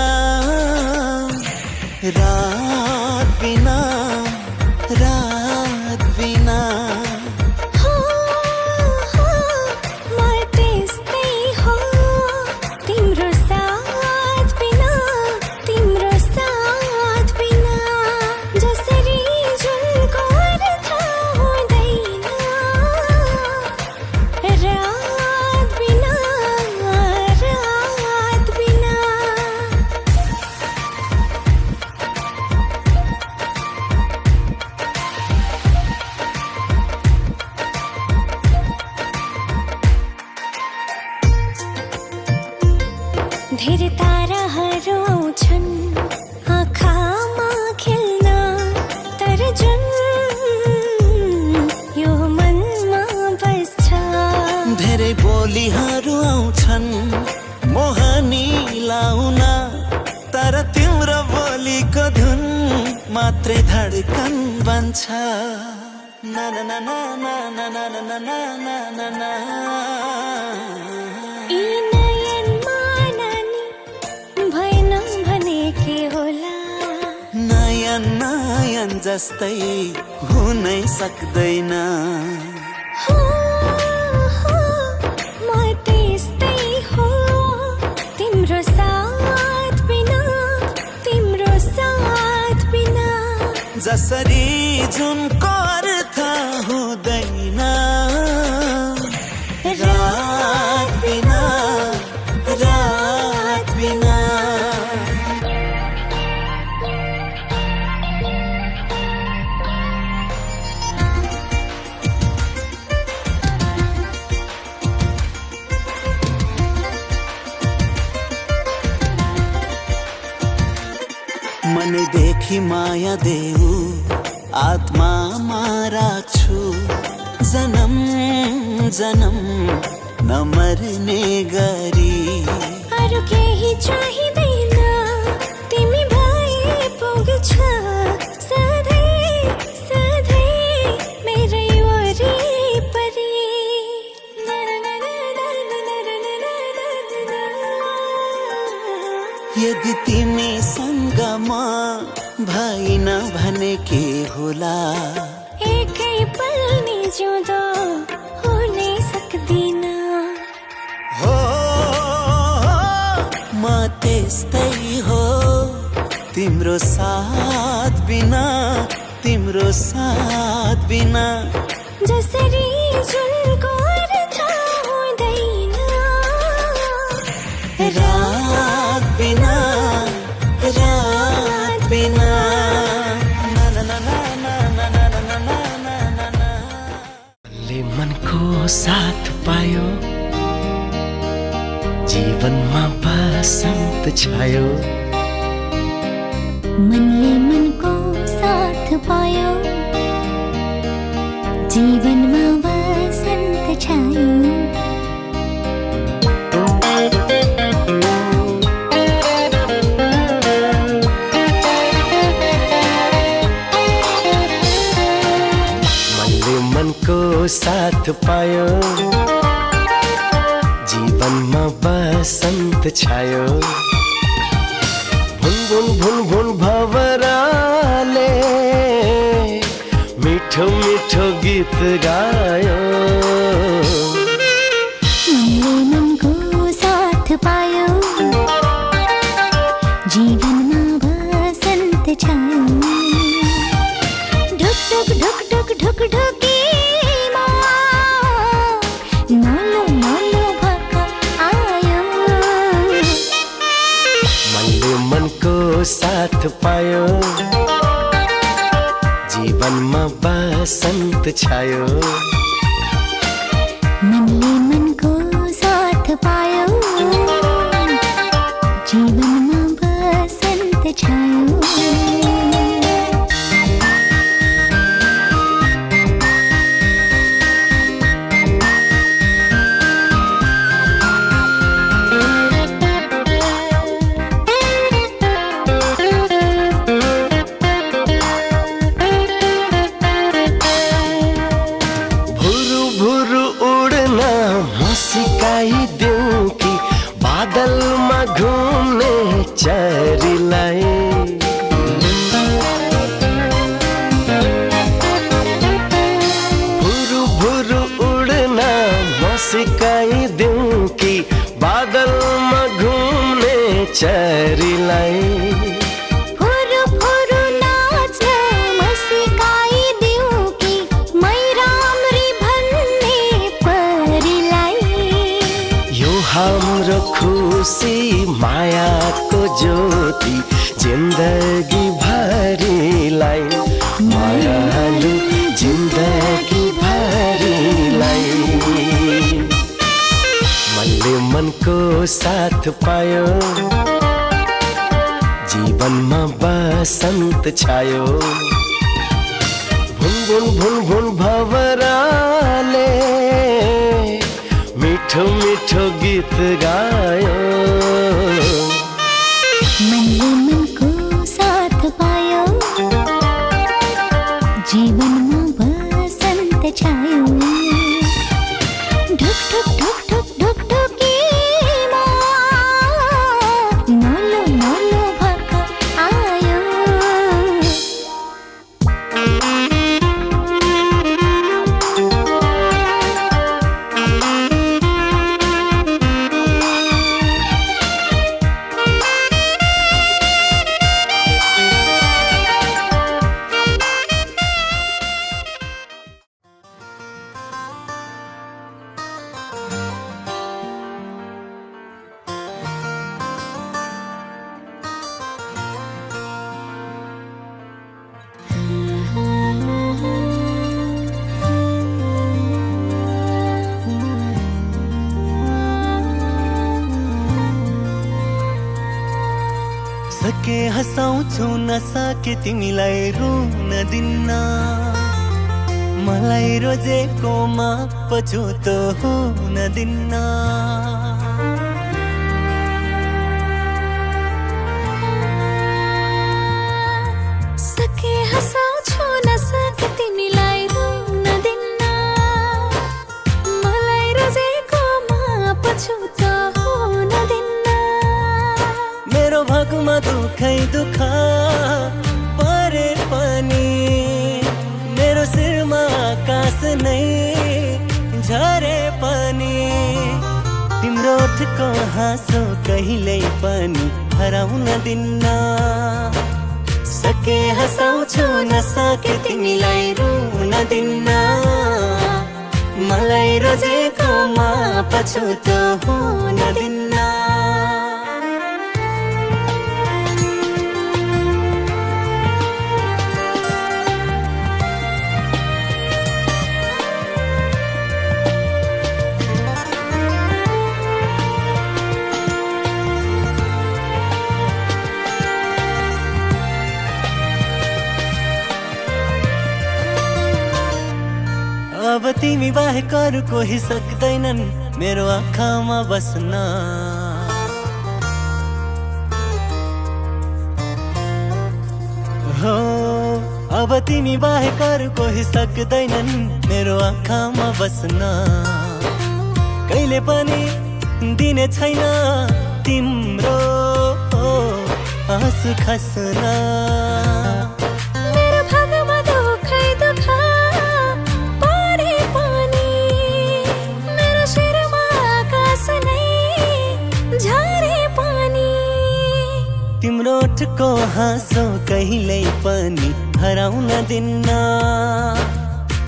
रात बिना रात बिना म त्यस्तै हो तिम्रो साथ बिना तिम्रो साथ बिना जसरी जुनको अर्थ हुँदैन रात बिना रात बिना धेरै ताराहरू आउँछन् आँखामा खेल्न तर जुन यो मनमा बस्छ धेरै बोलीहरू आउँछन् मोहनी लाउन तर तिम्रो बोलीको धुन मात्रै धडकन बन्छ ना ना ना ना ना ना ना ना ना ना ना ना नयन जस्तै हुनै सक्दैन म त्यस्तै हो तिम्रो साथ बिना तिम्रो साथ बिना जसरी जुनको अर्थ हुँदैन रात बिना रात बिना माथि माया देऊ आत्मामा राख्छु जन्म जन्म नमर्ने गरी अरू केही चाहिँदैन तिमी भए पुग्छ सधैँ सधैँ मेरै वरिपरि यदि तिमीसँग म भइन भने के होला एकै पल नि जिउँदो हुनै सक्दिन हो म त्यस्तै हो तिम्रो साथ बिना तिम्रो साथ बिना जसरी जुनको अर्थ हुँदैन रात बिना रात बिना ले मनको साथ पायो जीवनमा बसन्त छायो मनले मनको साथ पायो जीवनमा बसन्त छायो मनको साथ पायो जीवनमा बसन्त छायो भुन भुन भुन भुन भवराले मिठो मिठो गीत गायो मनले मनको साथ पायो जीवनमा बसन्त छायो ढुक ढुक ढुक ढुक ढुक ढुकीमा नलो नलो भक्क आयो मनले मनको साथ पायो जीवनमा बसन्त छायो मनले मनको साथ पायो जीवनमा बसन्त छायो सिकाइदेऊ कि बादलमा घुम्ने चरीलाई भुरु भुरु उड्न म सिकाइदेऊ कि बादलमा घुम्ने चरीलाई हाम्रो खुसी मायाको ज्योति जिन्दगी भरिलाई मायालु जिन्दगी भरिलाई मनले मनको साथ पायो जीवनमा बसन्त छायो भुन भुन भुन भुन भवराले मिठो मिठो गीत गायो मनले मनको साथ पायो जीवनमा बसन्त छायो ढुक ढुक ढुक ढुक ढुक ढुकीमा नलो नलो भक्क आयो हँसाउँछु नसके तिमीलाई रुन दिन्न मलाई रोजेकोमा पछुतो हुन दिन्न सके हँसाउँछु नसके तिमीलाई रुन दिन्न मलाई रोजेकोमा पछुतो हुन दिन्न मेरो भागमा दुखै दुख परे पनि मेरो शिरमा आकाश नै झरे पनि तिम्रो ओठको हाँसो कहिल्यै पनि हराउन दिन्न सके हँसाउँछु नसके तिमीलाई रुन दिन्न मलाई रोजेकोमा पछुतो हुन दिन्न अब तिमी बाहेक अरू कोही सक्दैनन् मेरो आँखामा बस्न हो अब तिमी बाहेक अरू कोही सक्दैनन् मेरो आँखामा बस्न कहिले पनि दिने छैन तिम्रो आँसु खस्न तिम्रो ओठको हाँसो कहिल्यै पनि हराउन दिन्न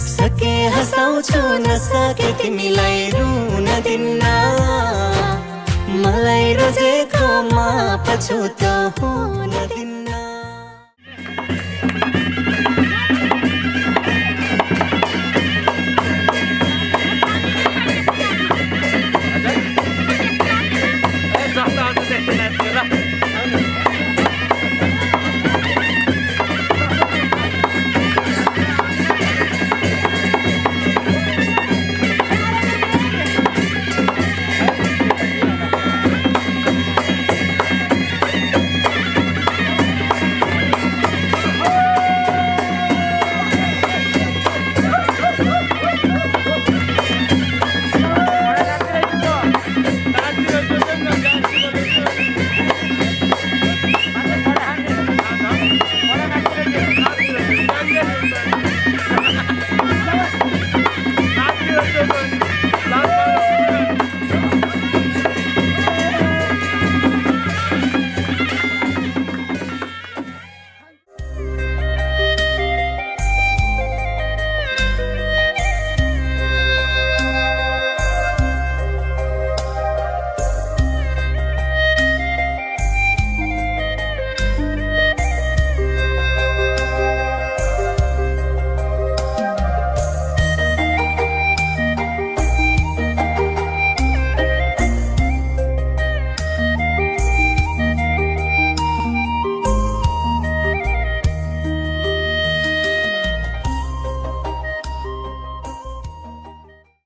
सके हँसाउँछु नसके तिमीलाई रुन दिन्न मलाई रोजेकोमा पछुतो हुन दिन्न